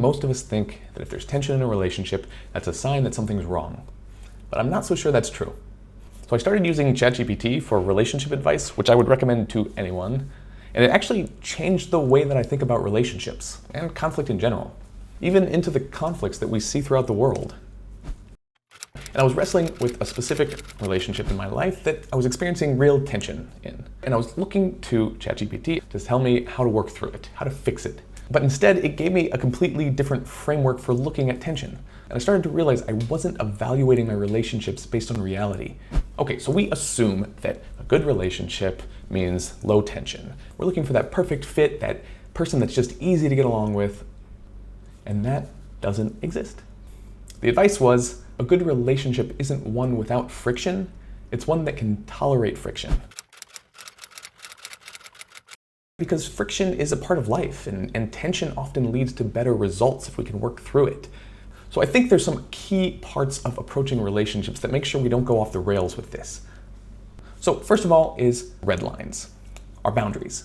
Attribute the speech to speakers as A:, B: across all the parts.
A: Most of us think that if there's tension in a relationship, that's a sign that something's wrong. But I'm not so sure that's true. So I started using ChatGPT for relationship advice, which I would recommend to anyone. And it actually changed the way that I think about relationships and conflict in general, even into the conflicts that we see throughout the world. And I was wrestling with a specific relationship in my life that I was experiencing real tension in. And I was looking to ChatGPT to tell me how to work through it, how to fix it. But instead, it gave me a completely different framework for looking at tension. And I started to realize I wasn't evaluating my relationships based on reality. Okay, so we assume that a good relationship means low tension. We're looking for that perfect fit, that person that's just easy to get along with, and that doesn't exist. The advice was, a good relationship isn't one without friction, it's one that can tolerate friction. Because friction is a part of life, and tension often leads to better results if we can work through it. So I think there's some key parts of approaching relationships that make sure we don't go off the rails with this. So first of all is red lines, our boundaries.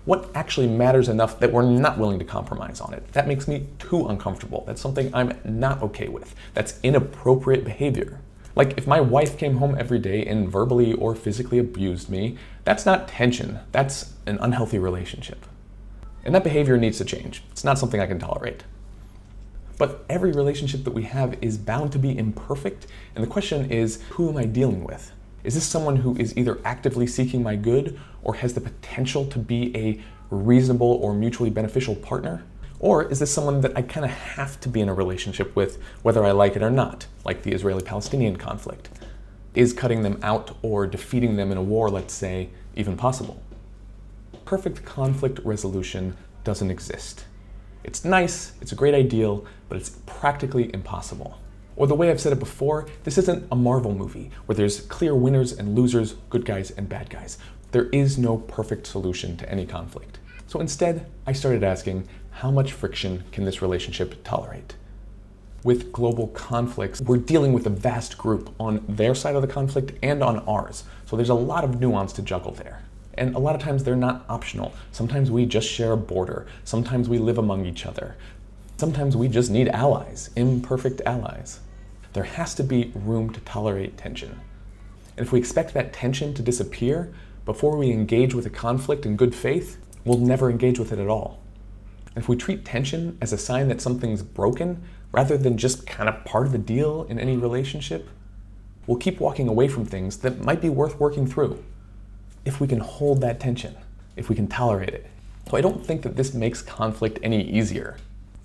A: What actually matters enough that we're not willing to compromise on it? That makes me too uncomfortable. That's something I'm not okay with. That's inappropriate behavior. Like if my wife came home every day and verbally or physically abused me, that's not tension, that's an unhealthy relationship. And that behavior needs to change. It's not something I can tolerate. But every relationship that we have is bound to be imperfect, and the question is, who am I dealing with? Is this someone who is either actively seeking my good or has the potential to be a reasonable or mutually beneficial partner? Or is this someone that I kind of have to be in a relationship with whether I like it or not, like the Israeli-Palestinian conflict? Is cutting them out or defeating them in a war, let's say, even possible? Perfect conflict resolution doesn't exist. It's nice, it's a great ideal, but it's practically impossible. Or the way I've said it before, this isn't a Marvel movie where there's clear winners and losers, good guys and bad guys. There is no perfect solution to any conflict. So instead, I started asking, how much friction can this relationship tolerate? With global conflicts, we're dealing with a vast group on their side of the conflict and on ours. So there's a lot of nuance to juggle there. And a lot of times they're not optional. Sometimes we just share a border. Sometimes we live among each other. Sometimes we just need allies, imperfect allies. There has to be room to tolerate tension. And if we expect that tension to disappear before we engage with a conflict in good faith, we'll never engage with it at all. And if we treat tension as a sign that something's broken, rather than just kind of part of the deal in any relationship, we'll keep walking away from things that might be worth working through. If we can hold that tension, if we can tolerate it. So I don't think that this makes conflict any easier,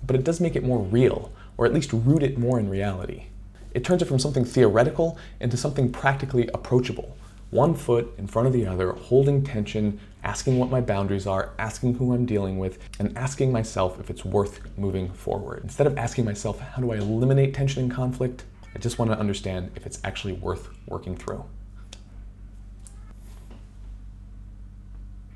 A: but it does make it more real, or at least root it more in reality. It turns it from something theoretical into something practically approachable. One foot in front of the other, holding tension, asking what my boundaries are, asking who I'm dealing with, and asking myself if it's worth moving forward. Instead of asking myself, how do I eliminate tension and conflict? I just want to understand if it's actually worth working through.